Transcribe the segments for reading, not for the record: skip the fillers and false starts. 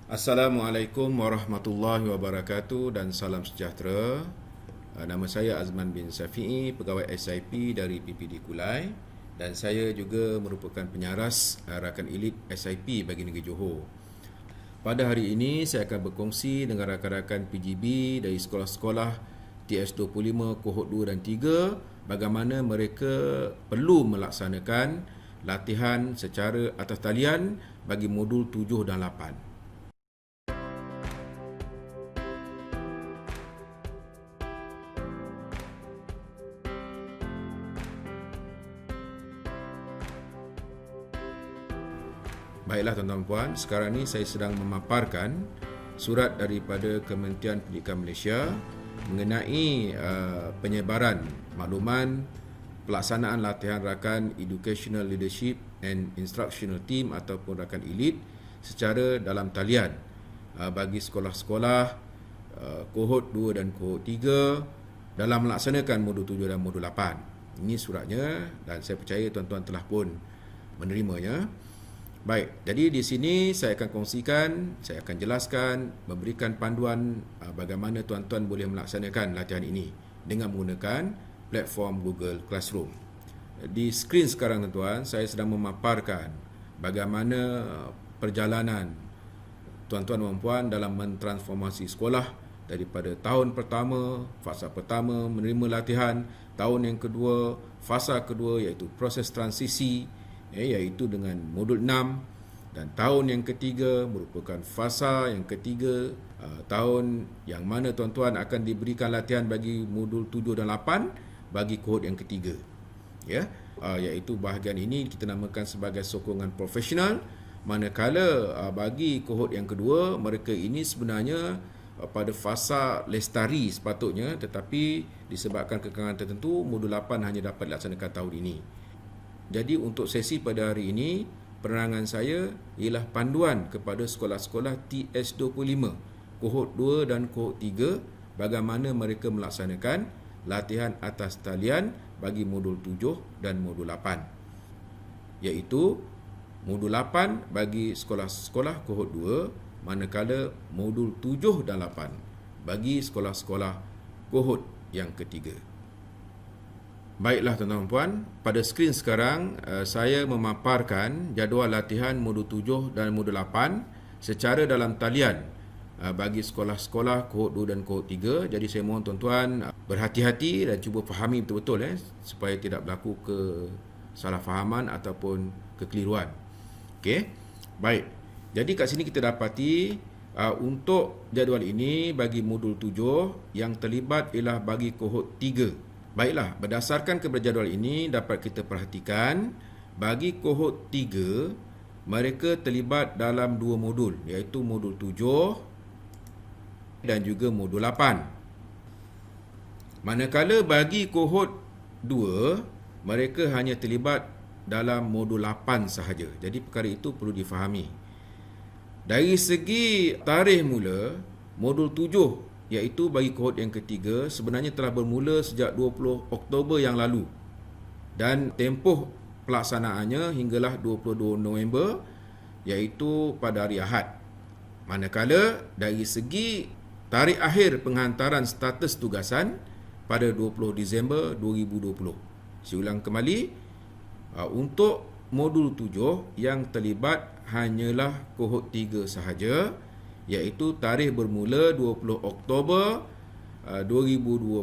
Assalamualaikum warahmatullahi wabarakatuh dan salam sejahtera. Nama saya Azman bin Safi'i, pegawai SIP dari PPD Kulai, dan saya juga merupakan penyaras rakan elit SIP bagi Negeri Johor. Pada hari ini saya akan berkongsi dengan rakan-rakan PGB dari sekolah-sekolah TS25 Kohort 2 dan 3 bagaimana mereka perlu melaksanakan latihan secara atas talian bagi modul 7 dan 8. Baiklah tuan-tuan dan puan, sekarang ni saya sedang memaparkan surat daripada Kementerian Pendidikan Malaysia mengenai penyebaran makluman pelaksanaan latihan rakan Educational Leadership and Instructional Team ataupun rakan elit secara dalam talian bagi sekolah-sekolah kohort 2 dan kohort 3 dalam melaksanakan modul 7 dan modul 8. Ini suratnya dan saya percaya tuan-tuan telah pun menerimanya. Baik, jadi di sini saya akan kongsikan, saya akan jelaskan, memberikan panduan bagaimana tuan-tuan boleh melaksanakan latihan ini dengan menggunakan platform Google Classroom. Di skrin sekarang tuan-tuan, saya sedang memaparkan bagaimana perjalanan tuan-tuan dan puan dalam mentransformasi sekolah daripada tahun pertama, fasa pertama menerima latihan, tahun yang kedua, fasa kedua iaitu proses transisi, iaitu dengan modul 6, dan tahun yang ketiga merupakan fasa yang ketiga, tahun yang mana tuan-tuan akan diberikan latihan bagi modul 7 dan 8 bagi kohort yang ketiga, iaitu bahagian ini kita namakan sebagai sokongan profesional, manakala bagi kohort yang kedua mereka ini sebenarnya pada fasa lestari sepatutnya, tetapi disebabkan kekangan tertentu modul 8 hanya dapat dilaksanakan tahun ini. Jadi untuk sesi pada hari ini, penerangan saya ialah panduan kepada sekolah-sekolah TS25, kohort 2 dan kohort 3 bagaimana mereka melaksanakan latihan atas talian bagi modul 7 dan modul 8. Iaitu modul 8 bagi sekolah-sekolah kohort 2, manakala modul 7 dan 8 bagi sekolah-sekolah kohort yang ketiga. Baiklah tuan-tuan dan puan, pada skrin sekarang saya memaparkan jadual latihan modul 7 dan modul 8 secara dalam talian bagi sekolah-sekolah kohort 2 dan kohort 3. Jadi saya mohon tuan-tuan berhati-hati dan cuba fahami betul-betul supaya tidak berlaku kesalahfahaman ataupun kekeliruan. Okey. Baik. Jadi kat sini kita dapati untuk jadual ini bagi modul 7 yang terlibat ialah bagi kohort 3. Baiklah, berdasarkan kepada jadual ini dapat kita perhatikan bagi kohort 3 mereka terlibat dalam dua modul, iaitu modul 7 dan juga modul 8. Manakala bagi kohort 2 mereka hanya terlibat dalam modul 8 sahaja. Jadi perkara itu perlu difahami. Dari segi tarikh mula, modul 7 iaitu bagi kohort yang ketiga sebenarnya telah bermula sejak 20 Oktober yang lalu dan tempoh pelaksanaannya hinggalah 22 November iaitu pada hari Ahad. Manakala dari segi tarikh akhir penghantaran status tugasan pada 20 Disember 2020. Saya ulang kembali, untuk modul 7 yang terlibat hanyalah kohort 3 sahaja, iaitu tarikh bermula 20 Oktober 2020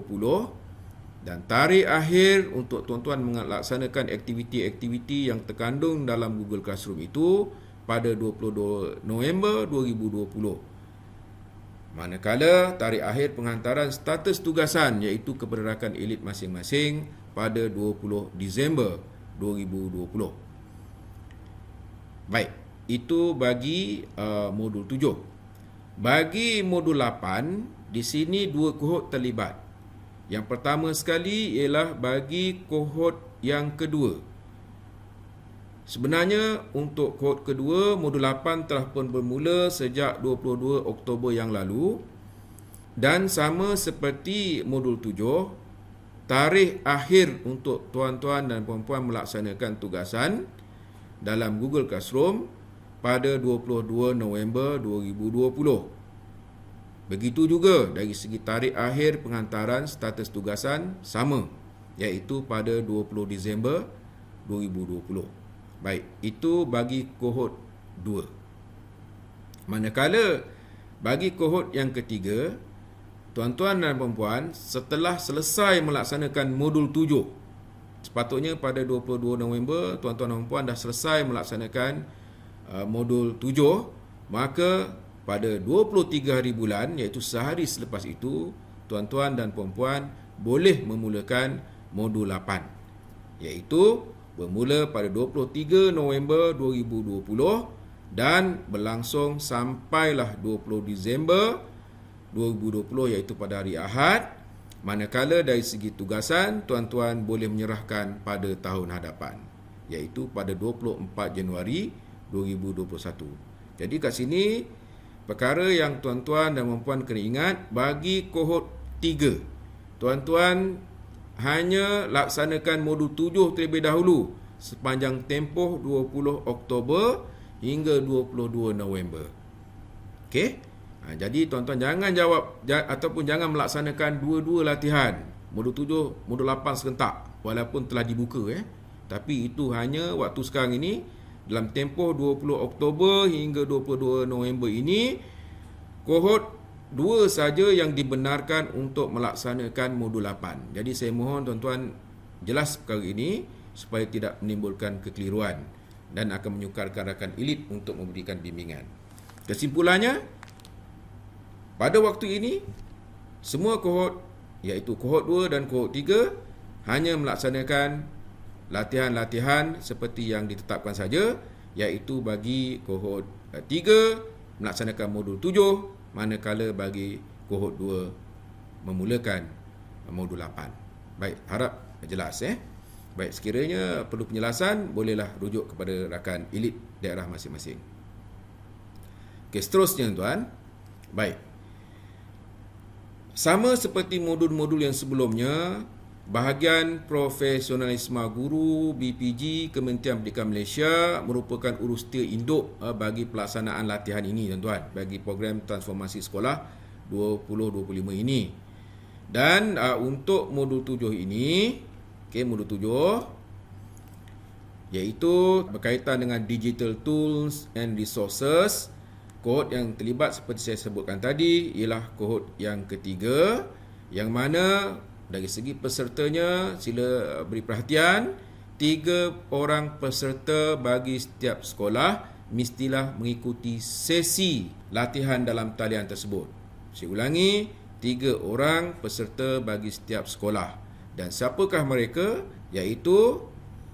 dan tarikh akhir untuk tuan-tuan melaksanakan aktiviti-aktiviti yang terkandung dalam Google Classroom itu pada 22 November 2020. Manakala tarikh akhir penghantaran status tugasan iaitu kepada rakan elit masing-masing pada 20 Disember 2020. Baik, itu bagi modul 7. Bagi modul 8, di sini dua kohort terlibat. Yang pertama sekali ialah bagi kohort yang kedua. Sebenarnya untuk kohort kedua, modul 8 telah pun bermula sejak 22 Oktober yang lalu dan sama seperti modul 7, tarikh akhir untuk tuan-tuan dan puan-puan melaksanakan tugasan dalam Google Classroom pada 22 November 2020. Begitu juga dari segi tarikh akhir penghantaran status tugasan sama, iaitu pada 20 Disember 2020. Baik, itu bagi kohort 2. Manakala bagi kohort yang ketiga, tuan-tuan dan puan-puan, setelah selesai melaksanakan modul 7, sepatutnya pada 22 November tuan-tuan dan puan dah selesai melaksanakan modul 7, maka pada 23 hari bulan, iaitu sehari selepas itu, tuan-tuan dan puan-puan boleh memulakan modul 8, iaitu bermula pada 23 November 2020 dan berlangsung sampailah 20 Disember 2020, iaitu pada hari Ahad. Manakala dari segi tugasan, tuan-tuan boleh menyerahkan pada tahun hadapan, iaitu pada 24 Januari 2021. Jadi kat sini, perkara yang tuan-tuan dan puan-puan kena ingat, bagi kohort 3, tuan-tuan hanya laksanakan modul 7 terlebih dahulu sepanjang tempoh 20 Oktober hingga 22 November. Okey? Jadi tuan-tuan jangan ataupun jangan melaksanakan dua-dua latihan, modul 7, modul 8 serentak walaupun telah dibuka. Tapi itu hanya waktu sekarang ini, dalam tempoh 20 Oktober hingga 22 November ini, kohort 2 saja yang dibenarkan untuk melaksanakan modul 8. Jadi saya mohon tuan-tuan jelas perkara ini supaya tidak menimbulkan kekeliruan dan akan menyukarkan rakan elit untuk memberikan bimbingan. Kesimpulannya, pada waktu ini, semua kohort, iaitu kohort 2 dan kohort 3, hanya melaksanakan latihan-latihan seperti yang ditetapkan saja, iaitu bagi kohort 3 melaksanakan modul 7, manakala bagi kohort 2 memulakan modul 8. Baik, harap jelas. Baik, sekiranya perlu penjelasan, bolehlah rujuk kepada rakan elit daerah masing-masing. Okey, seterusnya tuan. Baik. Sama seperti modul-modul yang sebelumnya, bahagian profesionalisme guru BPG Kementerian Pendidikan Malaysia merupakan urus setia induk bagi pelaksanaan latihan ini tuan-tuan, bagi program transformasi sekolah 2025 ini. Dan untuk modul 7 ini, modul 7 iaitu berkaitan dengan digital tools and resources. Kohort yang terlibat seperti saya sebutkan tadi ialah kohort yang ketiga, yang mana dari segi pesertanya, sila beri perhatian, 3 orang peserta bagi setiap sekolah mestilah mengikuti sesi latihan dalam talian tersebut. Saya ulangi, 3 orang peserta bagi setiap sekolah. Dan siapakah mereka? Iaitu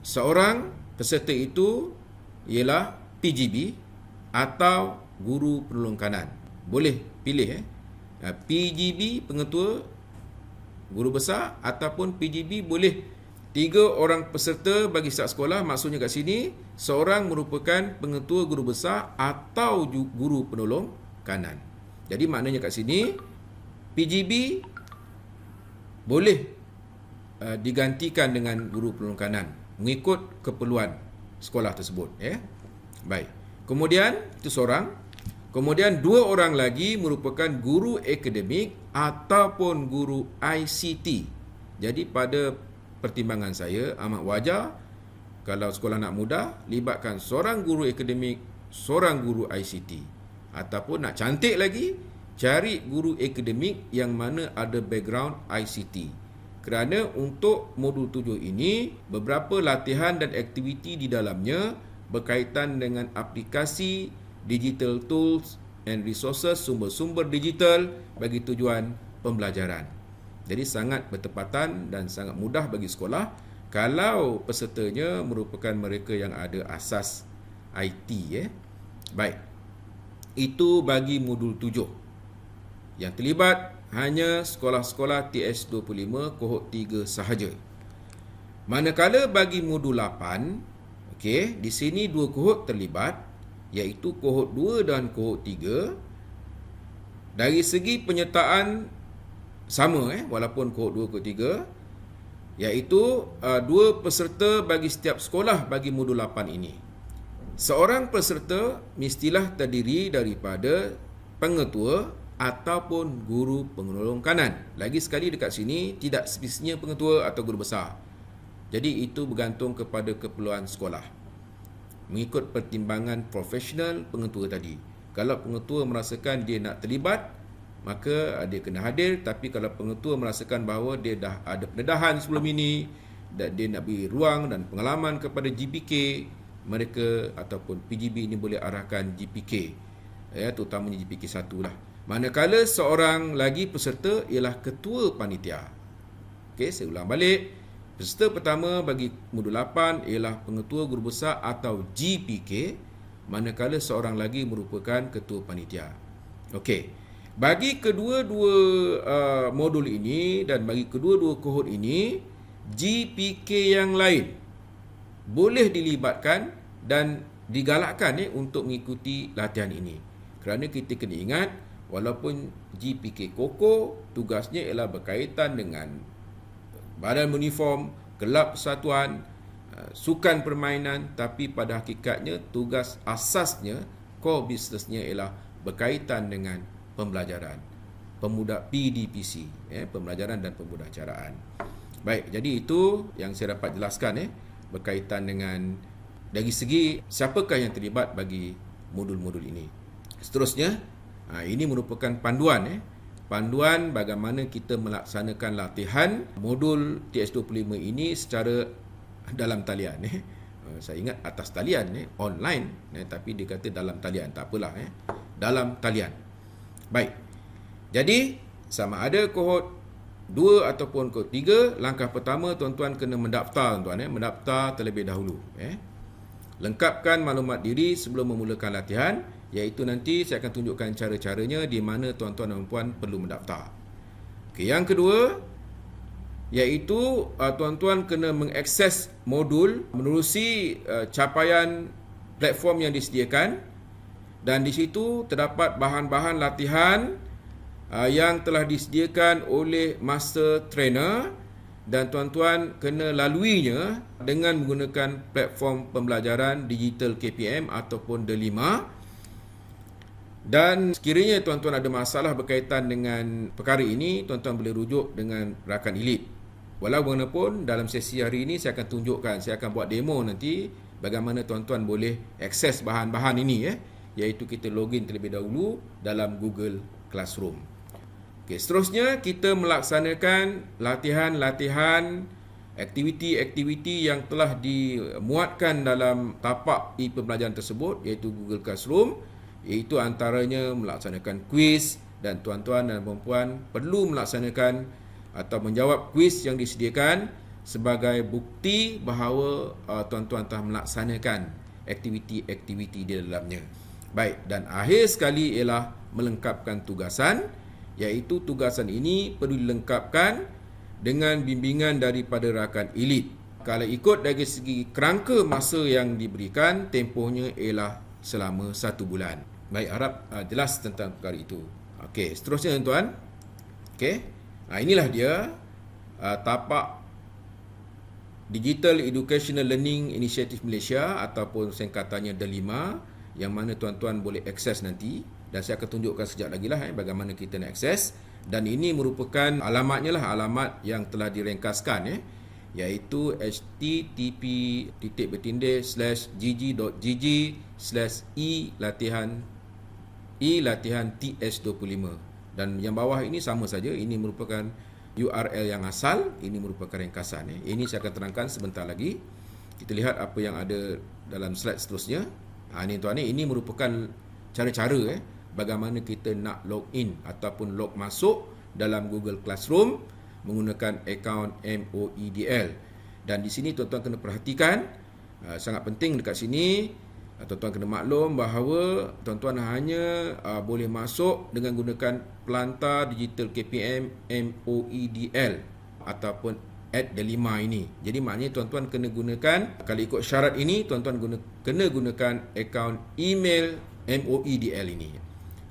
seorang peserta itu ialah PGB atau guru penolong kanan. Boleh pilih PGB pengetua guru besar ataupun PGB boleh 3 orang peserta bagi setiap sekolah. Maksudnya kat sini, seorang merupakan pengetua guru besar atau guru penolong kanan. Jadi maknanya kat sini, PGB boleh digantikan dengan guru penolong kanan mengikut keperluan sekolah tersebut. Baik. Kemudian itu seorang. Kemudian 2 orang lagi merupakan guru akademik ataupun guru ICT. Jadi pada pertimbangan saya amat wajar kalau sekolah anak muda libatkan seorang guru akademik, seorang guru ICT. Ataupun nak cantik lagi, cari guru akademik yang mana ada background ICT. Kerana untuk modul 7 ini, beberapa latihan dan aktiviti di dalamnya berkaitan dengan aplikasi, digital tools and resources, sumber-sumber digital bagi tujuan pembelajaran. Jadi sangat bertepatan dan sangat mudah bagi sekolah kalau pesertanya merupakan mereka yang ada asas IT. Baik. Itu bagi modul 7. Yang terlibat hanya sekolah-sekolah TS25 kohort 3 sahaja. Manakala bagi modul 8, di sini 2 kohort terlibat, iaitu kohort 2 dan kohort 3. Dari segi penyertaan sama, walaupun kohort 2 kohort 3, iaitu 2 peserta bagi setiap sekolah bagi modul 8 ini. Seorang peserta mestilah terdiri daripada pengetua ataupun guru penolong kanan. Lagi sekali dekat sini tidak spesifiknya pengetua atau guru besar. Jadi itu bergantung kepada keperluan sekolah. Mengikut pertimbangan profesional pengetua tadi. Kalau pengetua merasakan dia nak terlibat, maka dia kena hadir. Tapi kalau pengetua merasakan bahawa dia dah ada pendedahan sebelum ini, dan dia nak beri ruang dan pengalaman kepada GPK, mereka ataupun PGB ini boleh arahkan GPK, terutamanya GPK 1 lah. Manakala seorang lagi peserta ialah ketua panitia. Okey, saya ulang balik. Peserta pertama bagi modul 8 ialah pengetua guru besar atau GPK, manakala seorang lagi merupakan ketua panitia. Okey. Bagi kedua-dua modul ini dan bagi kedua-dua kohort ini, GPK yang lain boleh dilibatkan dan digalakkan untuk mengikuti latihan ini. Kerana kita kena ingat, walaupun GPK Koko tugasnya ialah berkaitan dengan badan uniform, kelab persatuan, sukan permainan, tapi pada hakikatnya tugas asasnya, core businessnya ialah berkaitan dengan pembelajaran, PDPC, pembelajaran dan pemudaharaan. Baik, jadi itu yang saya dapat jelaskan berkaitan dengan dari segi siapakah yang terlibat bagi modul-modul ini. Seterusnya, ini merupakan panduan panduan bagaimana kita melaksanakan latihan modul TS25 ini secara dalam talian. Saya ingat atas talian online, tapi dia kata dalam talian, tak apalah, dalam talian. Baik. Jadi sama ada kohort 2 ataupun kohort 3, langkah pertama tuan-tuan kena mendaftar, tuan-tuan, mendaftar terlebih dahulu. Lengkapkan maklumat diri sebelum memulakan latihan, iaitu nanti saya akan tunjukkan cara-caranya di mana tuan-tuan dan puan perlu mendaftar. Okey, yang kedua iaitu tuan-tuan kena mengakses modul menerusi capaian platform yang disediakan, dan di situ terdapat bahan-bahan latihan yang telah disediakan oleh master trainer, dan tuan-tuan kena laluinya dengan menggunakan platform pembelajaran digital KPM ataupun D5. Dan sekiranya tuan-tuan ada masalah berkaitan dengan perkara ini, tuan-tuan boleh rujuk dengan rakan elite. Walau bagaimanapun, dalam sesi hari ini saya akan tunjukkan, saya akan buat demo nanti bagaimana tuan-tuan boleh akses bahan-bahan ini, iaitu kita login terlebih dahulu dalam Google Classroom. Okay, seterusnya kita melaksanakan latihan-latihan, aktiviti-aktiviti yang telah dimuatkan dalam tapak e-pembelajaran tersebut, iaitu Google Classroom, iaitu antaranya melaksanakan kuis, dan tuan-tuan dan puan-puan perlu melaksanakan atau menjawab kuis yang disediakan sebagai bukti bahawa tuan-tuan telah melaksanakan aktiviti-aktiviti di dalamnya. Baik, dan akhir sekali ialah melengkapkan tugasan, iaitu tugasan ini perlu dilengkapkan dengan bimbingan daripada rakan elit. Kalau ikut dari segi kerangka masa yang diberikan, tempohnya ialah selama 1 bulan. Baik, harap jelas tentang perkara itu. Okey, seterusnya tuan-tuan. Okey, inilah dia tapak Digital Educational Learning Initiative Malaysia ataupun singkatannya D5, yang mana tuan-tuan boleh akses nanti, dan saya akan tunjukkan sekejap lagi lah bagaimana kita nak akses. Dan ini merupakan alamatnya lah, alamat yang telah direngkaskan, iaitu http://gg.gg/e-latihan TS25. Dan yang bawah ini sama saja, ini merupakan URL yang asal, ini merupakan ringkasan. Ini saya akan terangkan sebentar lagi. Kita lihat apa yang ada dalam slide seterusnya. Ini tuan, ini merupakan cara-cara bagaimana kita nak login ataupun log masuk dalam Google Classroom menggunakan akaun MOEDL. Dan di sini tuan-tuan kena perhatikan, sangat penting dekat sini, tuan-tuan kena maklum bahawa tuan-tuan hanya boleh masuk dengan gunakan pelantar digital KPM MOEDL ataupun @D5 ini. Jadi maknanya tuan-tuan kena gunakan, kalau ikut syarat ini, tuan-tuan kena gunakan akaun email MOEDL ini.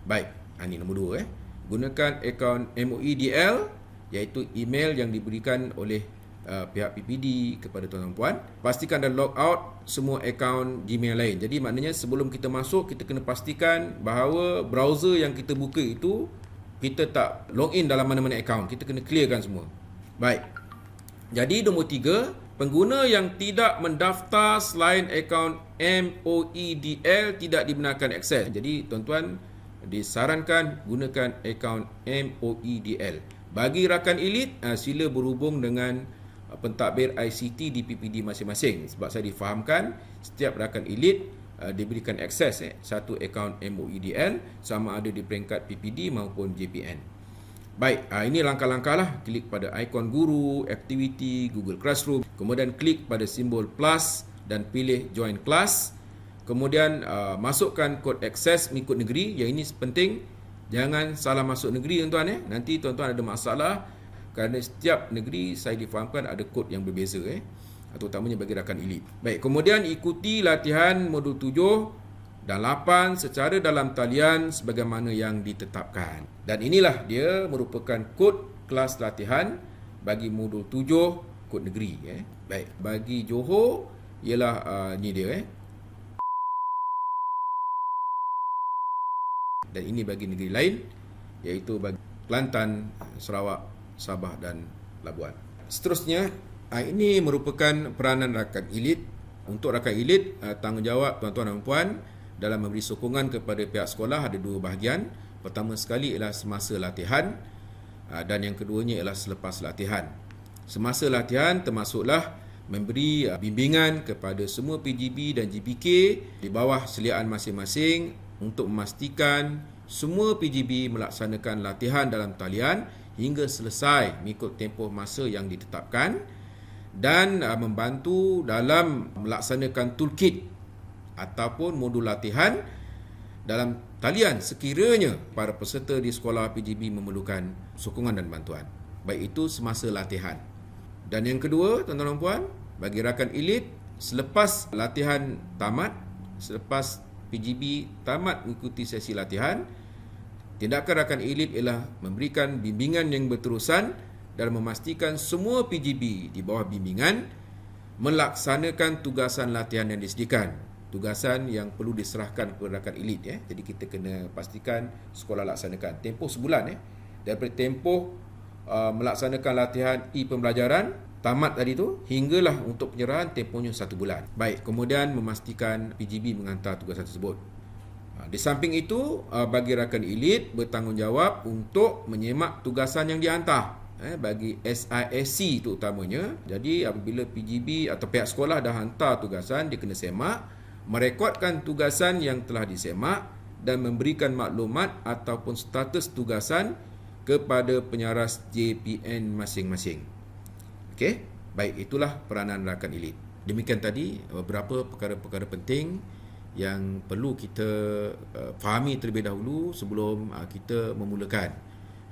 Baik, ini nombor 2. Gunakan akaun MOEDL, iaitu email yang diberikan oleh pihak PPD kepada tuan-tuan puan, pastikan dah log out semua akaun Gmail lain. Jadi maknanya sebelum kita masuk, kita kena pastikan bahawa browser yang kita buka itu kita tak log in dalam mana-mana akaun. Kita kena clearkan semua. Baik. Jadi nombor 3, pengguna yang tidak mendaftar selain akaun MOEDL tidak dibenarkan akses. Jadi tuan-tuan disarankan gunakan akaun MOEDL. Bagi rakan elit, sila berhubung dengan pentadbir ICT di PPD masing-masing. Sebab saya difahamkan setiap rakan elit diberikan akses satu akaun MOEDL sama ada di peringkat PPD maupun JPN. Baik, ini langkah-langkah lah. Klik pada ikon guru, aktiviti, Google Classroom. Kemudian klik pada simbol plus dan pilih join class. Kemudian masukkan kod akses mengikut negeri. Yang ini penting, jangan salah masuk negeri tuan-tuan. Nanti tuan-tuan ada masalah kerana setiap negeri saya difahamkan ada kod yang berbeza terutamanya bagi rakan elit. Baik, kemudian ikuti latihan modul 7 dan 8 secara dalam talian sebagaimana yang ditetapkan. Dan inilah dia merupakan kod kelas latihan bagi modul 7 kod negeri. Baik, bagi Johor ialah ni dia. Dan ini bagi negeri lain iaitu bagi Kelantan, Sarawak, Sabah dan Labuan. Seterusnya, ini merupakan peranan rakan elit. Untuk rakan elit, tanggungjawab tuan-tuan dan puan dalam memberi sokongan kepada pihak sekolah ada 2 bahagian. Pertama sekali ialah semasa latihan dan yang keduanya ialah selepas latihan. Semasa latihan termasuklah memberi bimbingan kepada semua PGB dan GPK di bawah seliaan masing-masing untuk memastikan semua PGB melaksanakan latihan dalam talian hingga selesai mengikut tempoh masa yang ditetapkan dan membantu dalam melaksanakan toolkit ataupun modul latihan dalam talian sekiranya para peserta di sekolah PGB memerlukan sokongan dan bantuan. Baik itu semasa latihan. Dan yang kedua, tuan-tuan dan puan, bagi rakan elit, selepas latihan tamat, selepas PGB tamat mengikuti sesi latihan, tindakan rakan elit ialah memberikan bimbingan yang berterusan dan memastikan semua PGB di bawah bimbingan melaksanakan tugasan latihan yang disediakan. Tugasan yang perlu diserahkan kepada rakan elit. Jadi kita kena pastikan sekolah laksanakan. Tempoh sebulan. Daripada tempoh melaksanakan latihan e-pembelajaran, tamat tadi tu, hinggalah untuk penyerahan tempohnya 1 bulan. Baik, kemudian memastikan PGB mengantar tugasan tersebut. Di samping itu, bagi rakan elit bertanggungjawab untuk menyemak tugasan yang dihantar. Bagi SISC tu utamanya. Jadi apabila PGB atau pihak sekolah dah hantar tugasan, dia kena semak, merekodkan tugasan yang telah disemak dan memberikan maklumat ataupun status tugasan kepada penyaras JPN masing-masing. Okey, baik, itulah peranan rakan elit. Demikian tadi beberapa perkara-perkara penting yang perlu kita fahami terlebih dahulu sebelum kita memulakan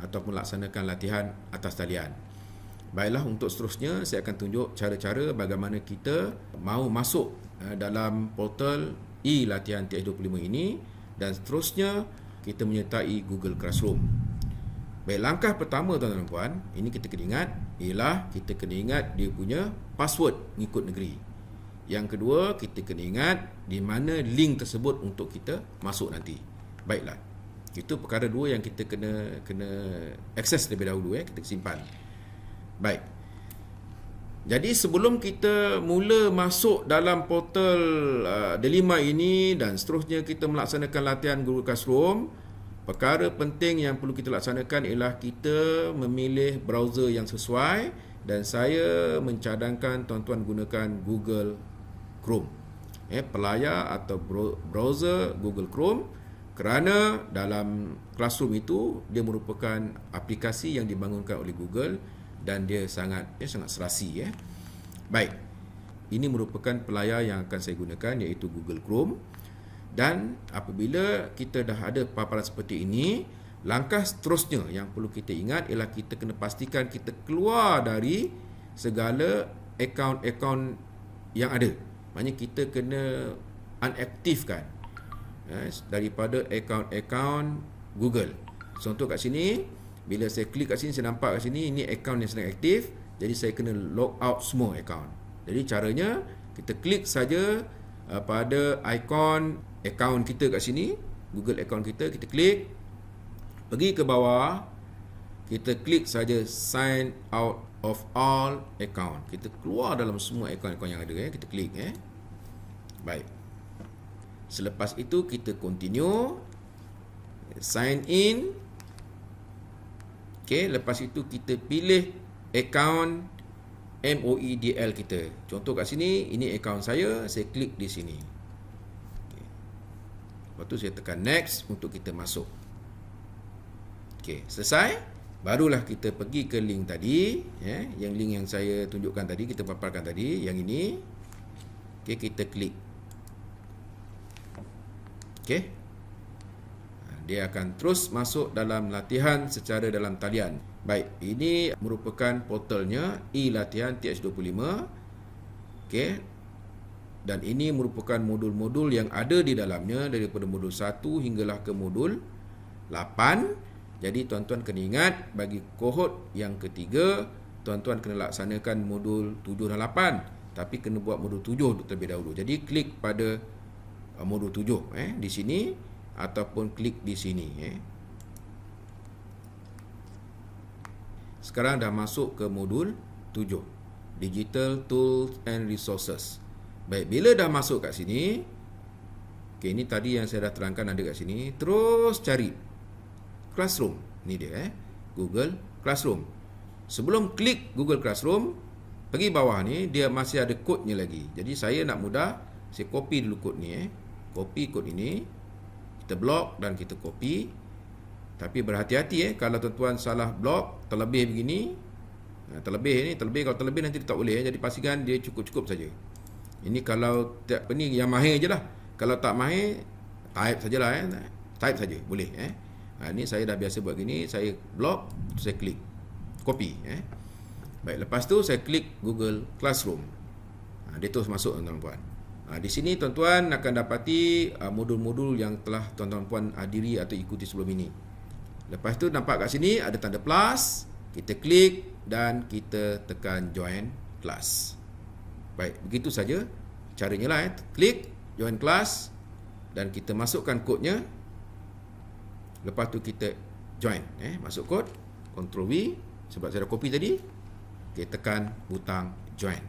ataupun laksanakan latihan atas talian. Baiklah, untuk seterusnya saya akan tunjuk cara-cara bagaimana kita mahu masuk dalam portal e-latihan TH25 ini dan seterusnya kita menyertai Google Classroom. Baik, langkah pertama tuan-tuan dan puan, ini kita kena ingat ialah kita kena ingat dia punya password mengikut negeri. Yang kedua, kita kena ingat di mana link tersebut untuk kita masuk nanti. Baiklah. Itu perkara 2 yang kita kena akses terlebih dahulu, kita simpan. Baik. Jadi sebelum kita mula masuk dalam portal Delima ini dan seterusnya kita melaksanakan latihan Google Classroom, perkara penting yang perlu kita laksanakan ialah kita memilih browser yang sesuai dan saya mencadangkan tuan-tuan gunakan Google Chrome. Pelayar atau browser Google Chrome kerana dalam Classroom itu dia merupakan aplikasi yang dibangunkan oleh Google dan dia sangat serasi. Baik, ini merupakan pelayar yang akan saya gunakan iaitu Google Chrome. Dan apabila kita dah ada paparan seperti ini, langkah seterusnya yang perlu kita ingat ialah kita kena pastikan kita keluar dari segala akaun-akaun yang ada. Maksudnya kita kena unaktifkan daripada akaun-akaun Google. Contoh kat sini, bila saya klik kat sini, saya nampak kat sini ini akaun yang sedang aktif. Jadi saya kena log out semua account. Jadi caranya kita klik saja pada ikon account kita kat sini, Google account kita klik, pergi ke bawah, kita klik saja sign out of all account. Kita keluar dalam semua account-account yang ada, kita klik. Baik. Selepas itu kita continue, sign in. Okey, lepas itu kita pilih account MOEDL kita. Contoh kat sini, ini account saya klik di sini. Okay. Lepas tu saya tekan next untuk kita masuk. Okey, selesai. Barulah kita pergi ke link tadi, yang link yang saya tunjukkan tadi, kita paparkan tadi, yang ini. Okey, kita klik. Okey. Dia akan terus masuk dalam latihan secara dalam talian. Baik, ini merupakan portalnya e-latihan TH25. Okey. Dan ini merupakan modul-modul yang ada di dalamnya daripada modul 1 hinggalah ke modul 8. Jadi tuan-tuan kena ingat, bagi kohort yang ketiga, tuan-tuan kena laksanakan modul 7 dan 8. Tapi kena buat modul 7 terlebih dahulu. Jadi klik pada modul 7 di sini, ataupun klik di sini. Sekarang dah masuk ke modul 7, Digital Tools and Resources. Baik, bila dah masuk kat sini, okay, ini tadi yang saya dah terangkan ada kat sini. Terus cari Classroom. Ni dia, Google Classroom. Sebelum klik Google Classroom, pergi bawah ni, dia masih ada kodnya lagi. Jadi saya nak mudah, saya copy dulu kod ni. Copy kod ini, kita blok dan kita copy. Tapi berhati-hati kalau tuan-tuan salah blok, terlebih begini. Terlebih, kalau terlebih nanti tak boleh. Jadi pastikan dia cukup-cukup saja. Ini kalau tak ni yang mahir je lah. Kalau tak mahir, type sajalah. Type saja, boleh. Ini saya dah biasa buat gini, saya blok, saya klik copy. Baik, lepas tu saya klik Google Classroom. Dia terus masuk tuan-tuan. Di sini tuan-tuan akan dapati modul-modul yang telah tuan-tuan puan hadiri atau ikuti sebelum ini. Lepas tu nampak kat sini ada tanda plus, kita klik dan kita tekan join class. Baik, begitu saja caranya lah. Klik join class dan kita masukkan kodnya. Lepas tu kita join, masuk kod, Ctrl V, sebab saya dah copy tadi. Kita tekan butang join.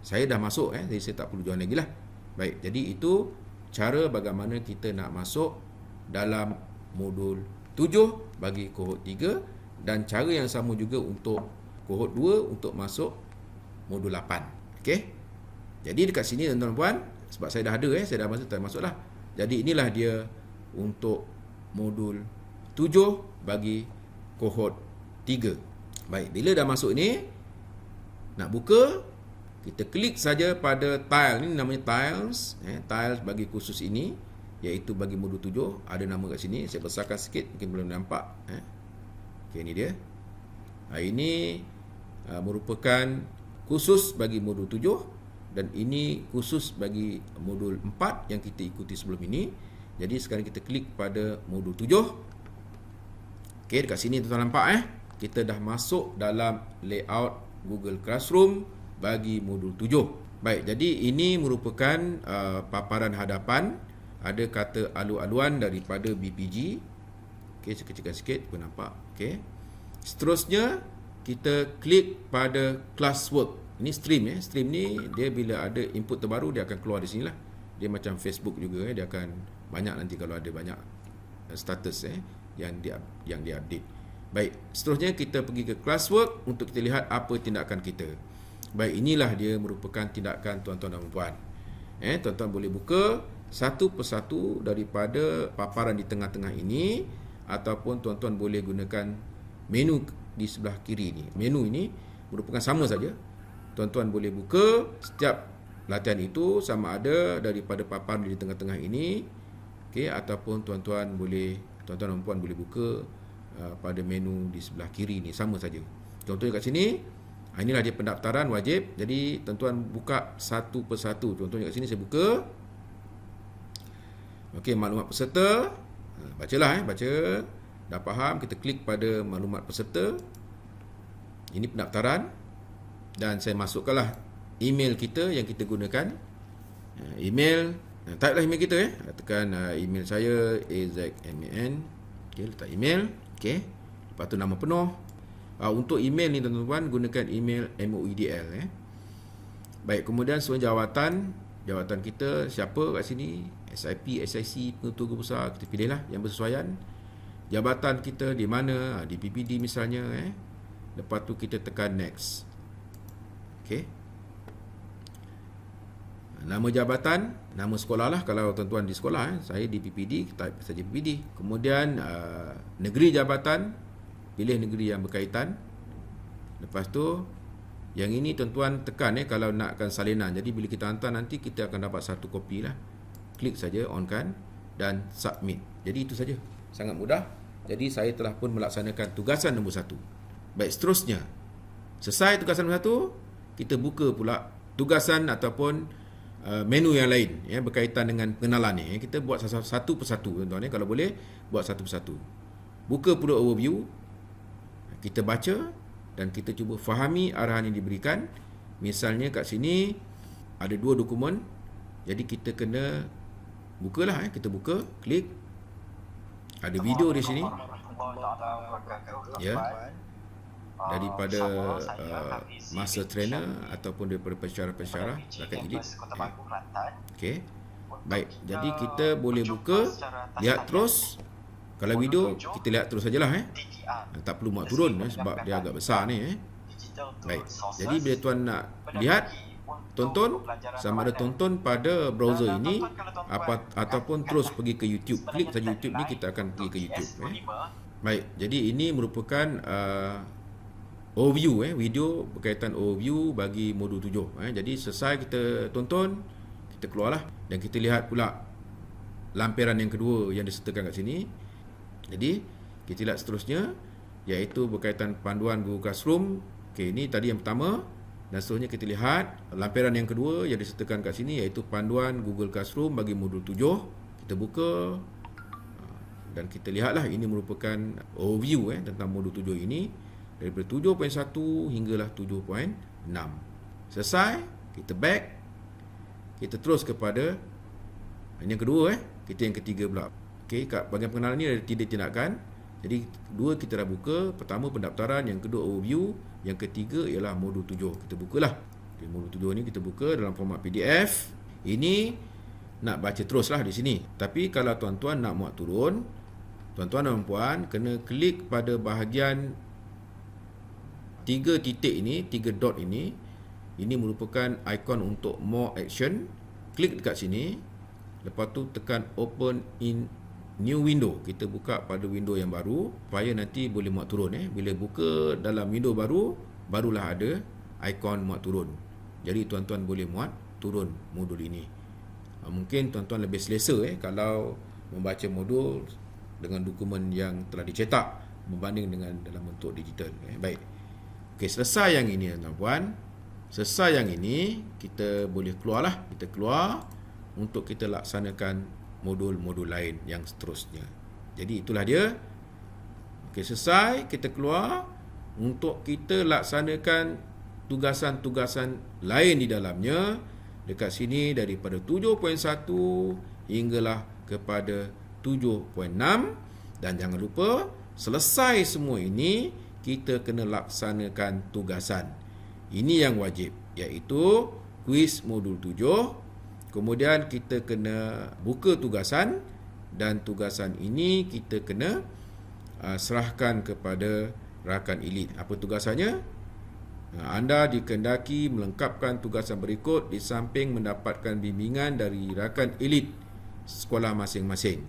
Saya dah masuk, jadi saya tak perlu join lagi lah. Baik, jadi itu cara bagaimana kita nak masuk dalam modul 7 bagi kohort 3, dan cara yang sama juga untuk kohort 2 untuk masuk modul 8. Okey. Jadi dekat sini tuan-tuan puan, sebab saya dah ada, saya dah masuk lah. Jadi inilah dia untuk modul 7 bagi kohort 3. Baik, bila dah masuk ni, nak buka, kita klik saja pada tile ni, namanya tiles, tiles bagi khusus ini, iaitu bagi modul 7, ada nama kat sini. Saya besarkan sikit, mungkin belum nampak. Okey, ini dia. Ini merupakan khusus bagi modul 7, dan ini khusus bagi modul 4 yang kita ikuti sebelum ini. Jadi sekarang kita klik pada modul 7. Okey, dekat sini tuan-tuan nampak kita dah masuk dalam layout Google Classroom bagi modul 7. Baik, jadi ini merupakan paparan hadapan. Ada kata alu-aluan daripada BPG. Okey, saya kecilkan sikit, pun nampak. Okey. Seterusnya kita klik pada classwork. Ini stream Stream ni dia bila ada input terbaru dia akan keluar di sini lah. Dia macam Facebook juga, dia akan banyak nanti kalau ada banyak status yang dia update. Baik, seterusnya kita pergi ke classwork untuk kita lihat apa tindakan kita. Baik, inilah dia merupakan tindakan tuan-tuan dan puan. Tuan-tuan boleh buka satu persatu daripada paparan di tengah-tengah ini, ataupun tuan-tuan boleh gunakan menu di sebelah kiri ni. Menu ini merupakan sama saja. Tuan-tuan boleh buka setiap latihan itu, sama ada daripada paparan di tengah-tengah ini, ataupun tuan-tuan dan puan boleh buka pada menu di sebelah kiri ni, sama saja. Contohnya kat sini, inilah dia pendaftaran wajib. Jadi tuan-tuan buka satu persatu. Contohnya kat sini saya buka. Okey, maklumat peserta. Bacalah baca. Dah faham, kita klik pada maklumat peserta. Ini pendaftaran. dan saya masukkanlah email kita yang kita gunakan. Email, type lah email kita tekan email saya azman. Okey, letak email. Okey, lepas tu nama penuh. Untuk email ni tuan-tuan gunakan email MOEDL Baik, kemudian jawatan kita siapa kat sini, SIP, SIC, pengetua guru besar, kita pilihlah yang bersesuaian. Jabatan kita di mana, di PPD misalnya Lepas tu kita tekan next. Okey. Nama jabatan, nama sekolah lah kalau tuan-tuan di sekolah saya di PPD, type saja PPD. Kemudian negeri jabatan, pilih negeri yang berkaitan. Lepas tu yang ini tuan-tuan tekan kalau nakkan salinan. Jadi bila kita hantar nanti kita akan dapat satu kopi lah. Klik saja onkan dan submit. Jadi itu saja. Sangat mudah. Jadi saya telah pun melaksanakan tugasan nombor 1. Baik, seterusnya. Selesai tugasan nombor 1, kita buka pula tugasan ataupun menu yang lain berkaitan dengan pengenalan ni. Kita buat satu persatu tuan-tuan kalau boleh buat satu persatu. Buka pula overview. Kita baca dan kita cuba fahami arahan yang diberikan. Misalnya kat sini ada 2 dokumen. Jadi kita kena bukalah kita buka, klik. Ada video di sini. Ya. Daripada master trainer ataupun daripada pensyarah-pensyarah rakan elit. Okey. Baik, jadi kita boleh buka, lihat terus. Kalau video kita lihat terus sajalah tak perlu muat turun sebab dia agak besar ni Baik. Jadi bila tuan nak lihat, tonton, sama ada tonton pada browser ini ataupun terus pergi ke YouTube. Klik saja YouTube ni, kita akan pergi ke YouTube Baik, jadi ini merupakan overview video berkaitan overview bagi modul 7 Jadi selesai kita tonton, kita keluarlah dan kita lihat pula lampiran yang kedua yang disertakan kat sini. Jadi kita lihat seterusnya, iaitu berkaitan panduan Google Classroom. Okey, ini tadi yang pertama. Dan seterusnya kita lihat lampiran yang kedua yang disertakan kat sini, iaitu panduan Google Classroom bagi modul 7. Kita buka dan kita lihatlah ini merupakan overview tentang modul 7 ini daripada 7.1 hinggalah 7.6. Selesai, kita back. Kita terus kepada ini yang kedua kita yang ketiga pula. Okey, kat bahagian pengenalan ni ada 3 tindakan. Jadi 2 kita dah buka. Pertama pendaftaran, yang kedua overview, yang ketiga ialah modul 7. Kita bukalah. Okay, modul 7 ni kita buka dalam format PDF. Ini nak baca teruslah di sini. Tapi kalau tuan-tuan nak muat turun, tuan-tuan dan puan kena klik pada bahagian 3 titik ini, 3 dot ini. Ini merupakan ikon untuk more action. Klik dekat sini. Lepas tu tekan open in new window. Kita buka pada window yang baru supaya nanti boleh muat turun Bila buka dalam window baru, barulah ada ikon muat turun. Jadi tuan-tuan boleh muat turun modul ini. Mungkin tuan-tuan lebih selesa kalau membaca modul dengan dokumen yang telah dicetak berbanding dengan dalam bentuk digital. Baik. Okey, selesai yang ini tuan-tuan. Selesai yang ini, kita boleh keluarlah. Kita keluar untuk kita laksanakan modul-modul lain yang seterusnya. Jadi itulah dia. Okey, selesai, kita keluar untuk kita laksanakan tugasan-tugasan lain di dalamnya. Dekat sini daripada 7.1 hinggalah kepada 7.6. Dan jangan lupa, selesai semua ini, kita kena laksanakan tugasan. Ini yang wajib, iaitu kuis modul 7. Kemudian kita kena buka tugasan dan tugasan ini kita kena serahkan kepada rakan elit. Apa tugasannya? Anda dikehendaki melengkapkan tugasan berikut di samping mendapatkan bimbingan dari rakan elit sekolah masing-masing.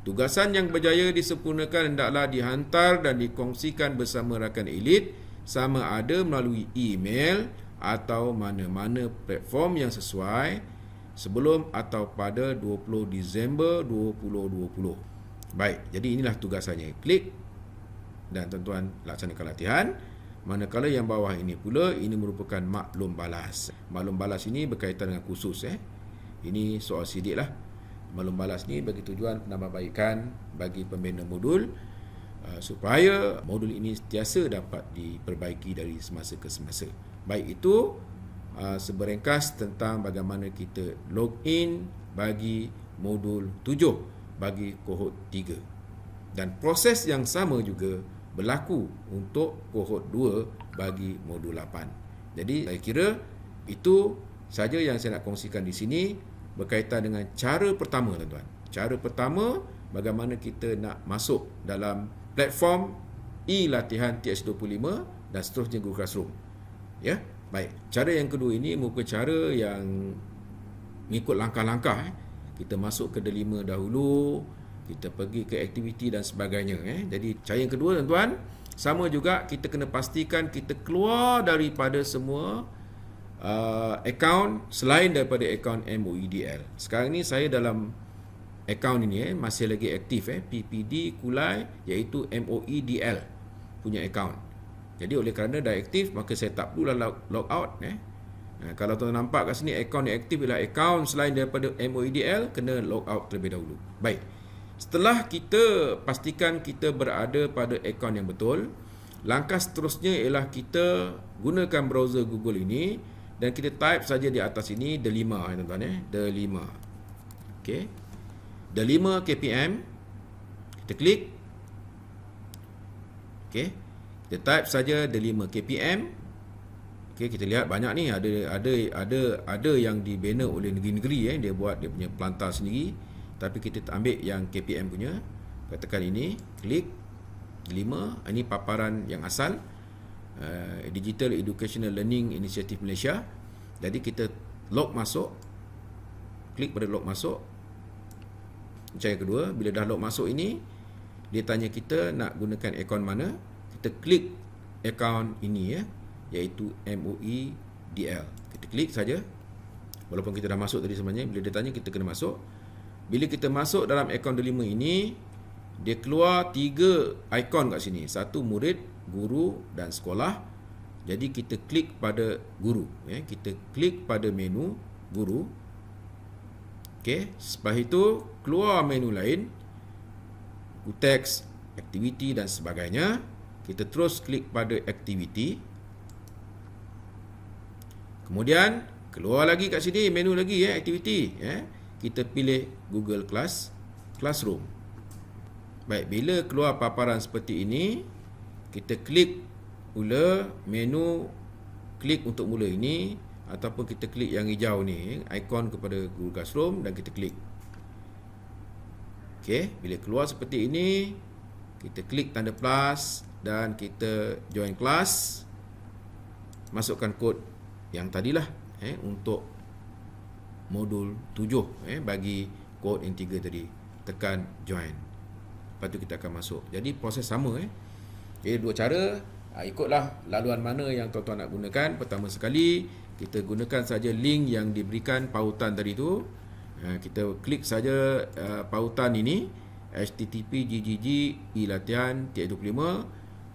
Tugasan yang berjaya disempurnakan hendaklah dihantar dan dikongsikan bersama rakan elit sama ada melalui email atau mana-mana platform yang sesuai sebelum atau pada 20 Disember 2020. Baik, jadi inilah tugasannya. Klik dan tuan-tuan laksanakan latihan. Manakala yang bawah ini pula, ini merupakan maklum balas. Maklum balas ini berkaitan dengan kursus. Ini soal sidik lah. Maklum balas ni bagi tujuan penambahbaikan bagi pembina modul supaya modul ini sentiasa dapat diperbaiki dari semasa ke semasa. Baik itu seberengkas tentang bagaimana kita login bagi modul 7 bagi kohort 3. Dan proses yang sama juga berlaku untuk kohort 2 bagi modul 8. Jadi saya kira itu saja yang saya nak kongsikan di sini berkaitan dengan cara pertama, tuan-tuan. Cara pertama bagaimana kita nak masuk dalam platform e-latihan TH25 dan seterusnya Google Classroom. Ya. Baik, cara yang kedua ini merupakan cara yang mengikut langkah-langkah. Kita masuk ke delima dahulu, kita pergi ke aktiviti dan sebagainya. Jadi cara yang kedua, tuan-tuan, sama juga kita kena pastikan kita keluar daripada semua akaun selain daripada akaun MOEDL. Sekarang ni saya dalam akaun ini masih lagi aktif PPD Kulai, iaitu MOEDL punya akaun. Jadi oleh kerana dah aktif, maka saya tak perlulah log out. Kalau tuan nampak kat sini akaun yang aktif ialah akaun selain daripada MOEDL, kena log out terlebih dahulu. Baik. Setelah kita pastikan kita berada pada akaun yang betul, langkah seterusnya ialah kita gunakan browser Google ini dan kita type saja di atas ini delima, tuan-tuan delima. Okey. Delima KPM. Kita klik. Okey. Kita type saja delima KPM. Okey, kita lihat banyak ni ada yang dibina oleh negeri-negeri dia buat dia punya pelantar sendiri, tapi kita ambil yang KPM punya. Katakan ini, klik delima, ini paparan yang asal Digital Educational Learning Initiative Malaysia. Jadi kita log masuk, klik pada log masuk. Cara yang kedua, bila dah log masuk ini, dia tanya kita nak gunakan akaun mana. Kita klik akaun ini iaitu MOEDL. Kita klik saja. Walaupun kita dah masuk tadi sebenarnya, bila dia tanya kita kena masuk. Bila kita masuk dalam akaun delima ini, dia keluar 3 ikon kat sini. Satu murid, guru dan sekolah. Jadi kita klik pada guru. Kita klik pada menu guru. Okey, setelah itu keluar menu lain, teks, aktiviti dan sebagainya. Kita terus klik pada aktiviti. Kemudian keluar lagi kat sini menu lagi aktiviti. Kita pilih Google Classroom. Baik, bila keluar paparan seperti ini, kita klik mula menu klik untuk mula ini, ataupun kita klik yang hijau ni, ikon kepada Google Classroom, dan kita klik. Okey, bila keluar seperti ini, kita klik tanda plus dan kita join kelas. Masukkan kod yang tadilah untuk modul 7 bagi kod yang 3 tadi. Tekan join. Lepas tu kita akan masuk. Jadi proses sama Jadi dua cara. Ikutlah laluan mana yang tuan-tuan nak gunakan. Pertama sekali, kita gunakan saja link yang diberikan pautan tadi tu. Kita klik saja pautan ini, http://gg e-latihan TH25.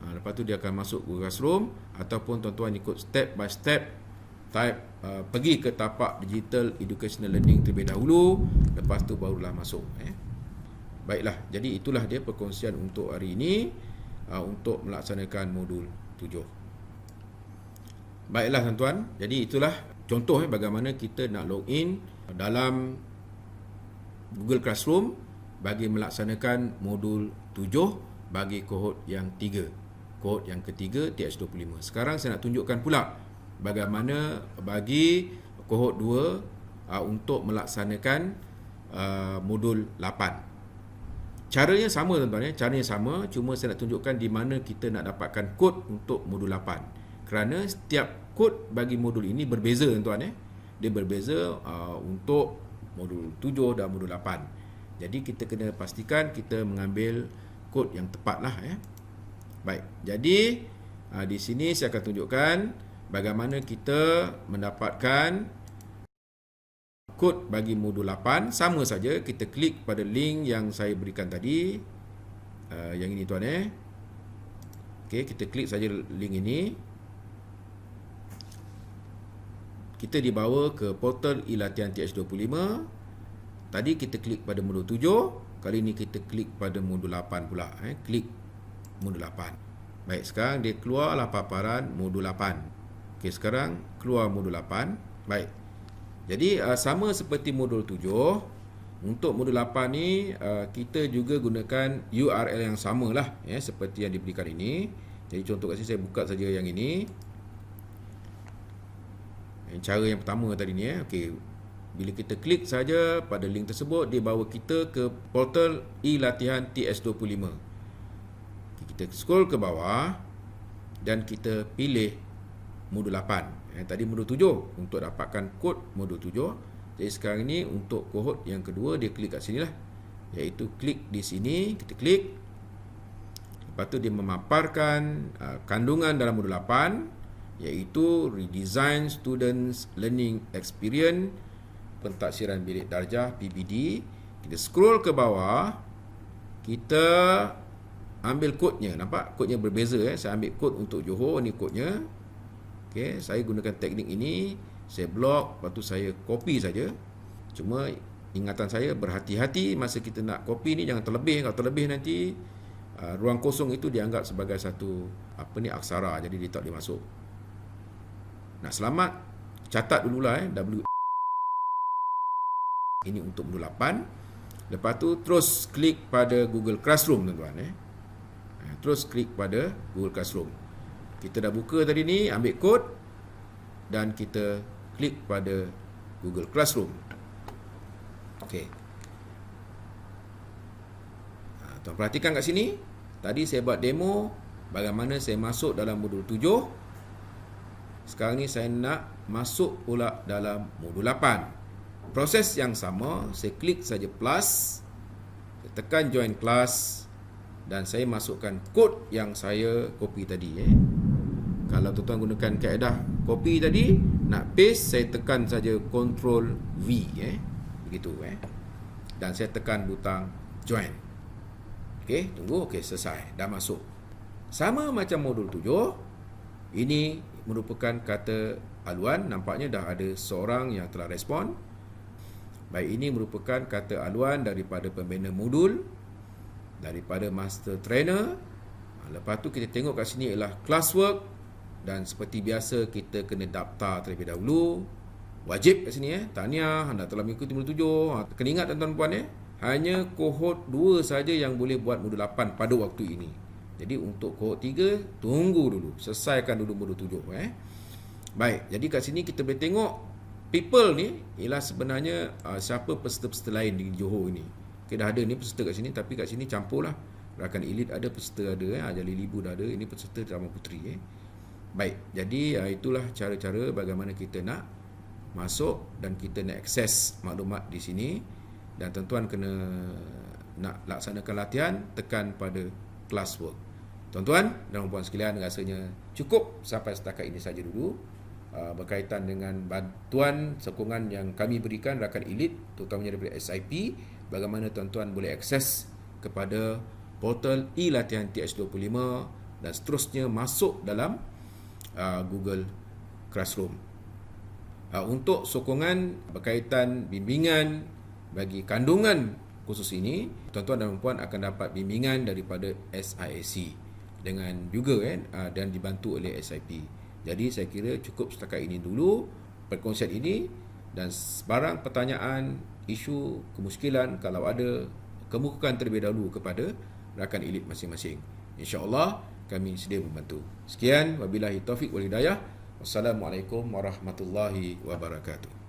Lepas tu dia akan masuk Google Classroom, ataupun tuan-tuan ikut step by step, type pergi ke tapak Digital Educational Learning terlebih dahulu, lepas tu barulah masuk. Baiklah, jadi itulah dia perkongsian untuk hari ini untuk melaksanakan modul 7. Baiklah tuan-tuan, jadi itulah contoh bagaimana kita nak login dalam Google Classroom bagi melaksanakan modul 7 bagi kohort yang 3. Kohort yang ketiga TH25. Sekarang saya nak tunjukkan pula bagaimana bagi kohort 2 untuk melaksanakan modul 8. Caranya sama tuan-tuan caranya sama, cuma saya nak tunjukkan di mana kita nak dapatkan kod untuk modul 8. Kerana setiap kod bagi modul ini berbeza tuan-tuan Dia berbeza untuk modul 7 dan modul 8. Jadi kita kena pastikan kita mengambil kod yang tepatlah Baik. Jadi di sini saya akan tunjukkan bagaimana kita mendapatkan kod bagi modul 8. Sama saja, kita klik pada link yang saya berikan tadi. Yang ini tuan Okey, kita klik saja link ini. Kita dibawa ke portal e-latihan TH25. Tadi kita klik pada modul 7, kali ini kita klik pada modul 8 pula. Klik modul 8. Baik, sekarang dia keluarlah paparan modul 8. Okey, sekarang keluar modul 8. Baik. Jadi sama seperti modul 7, untuk modul 8 ni kita juga gunakan URL yang samalah ya, seperti yang diberikan ini. Jadi contoh kat sini saya buka saja yang ini. Cara yang pertama tadi ni okey. Bila kita klik saja pada link tersebut, dia bawa kita ke portal e-latihan TS25. Kita scroll ke bawah dan kita pilih modul 8. Tadi modul 7 untuk dapatkan kod modul 7. Jadi sekarang ini untuk kohort yang kedua, dia klik kat sini lah, iaitu klik di sini, kita klik. Lepas tu dia memaparkan kandungan dalam modul 8, iaitu Redesign Students Learning Experience, Pentaksiran Bilik Darjah PBD. Kita scroll ke bawah, kita ambil kodnya. Nampak kodnya berbeza Saya ambil kod untuk Johor, ni kodnya. Okey, saya gunakan teknik ini, saya blok, lepas tu saya copy saja. Cuma ingatan saya, berhati-hati masa kita nak copy ni, jangan terlebih. Kalau terlebih nanti ruang kosong itu dianggap sebagai satu aksara, jadi dia tak boleh masuk. Nak selamat, catat dululah ini untuk modul 8. Lepas tu terus klik pada Google Classroom, tuan-tuan. Terus klik pada Google Classroom. Kita dah buka tadi ni, ambil kod dan kita klik pada Google Classroom. Okey. Tuan perhatikan kat sini. Tadi saya buat demo bagaimana saya masuk dalam modul 7. Sekarang ni saya nak masuk pula dalam modul 8. Proses yang sama, saya klik saja plus, saya tekan join class dan saya masukkan kod yang saya copy tadi. Kalau tuan-tuan gunakan kaedah copy tadi, nak paste, saya tekan saja Ctrl V, begitu. Dan saya tekan butang join. Okey, tunggu. Okey, selesai, dah masuk. Sama macam modul 7, ini merupakan kata aluan. Nampaknya dah ada seorang yang telah respon. Baik, ini merupakan kata aluan daripada pembina modul, daripada master trainer. Lepas tu kita tengok kat sini ialah classwork. Dan seperti biasa, kita kena daftar terlebih dahulu. Wajib kat sini tahniah, anda telah mengikuti modul 7. Kena ingat tuan-tuan puan hanya kohort 2 saja yang boleh buat modul 8 pada waktu ini. Jadi untuk kohort 3, tunggu dulu, selesaikan dulu modul 7. Baik, jadi kat sini kita boleh tengok people ni ialah sebenarnya siapa peserta-peserta lain di Johor ini. Okay, dah ada ni peserta kat sini, tapi kat sini campur lah. Rakan elit ada, peserta ada, Ajar Lilibu dah ada, ini peserta drama puteri. Baik, jadi itulah cara-cara bagaimana kita nak masuk dan kita nak akses maklumat di sini. Dan tuan-tuan kena nak laksanakan latihan, tekan pada classwork. Tuan-tuan dan puan sekalian, rasanya cukup sampai setakat ini saja dulu berkaitan dengan bantuan sokongan yang kami berikan rakan elit, terutamanya daripada SIP, bagaimana tuan-tuan boleh akses kepada portal e-latihan TS25 dan seterusnya masuk dalam Google Classroom. Untuk sokongan berkaitan bimbingan bagi kandungan khusus ini, tuan-tuan dan puan akan dapat bimbingan daripada SIAC dengan juga dan dibantu oleh SIP. Jadi saya kira cukup setakat ini dulu perkongsian ini, dan sebarang pertanyaan, isu, kemuskilan kalau ada, kemukakan terlebih dahulu kepada rakan elit masing-masing. InsyaAllah kami sedia membantu. Sekian, wabillahi taufiq wal hidayah. Wassalamualaikum warahmatullahi wabarakatuh.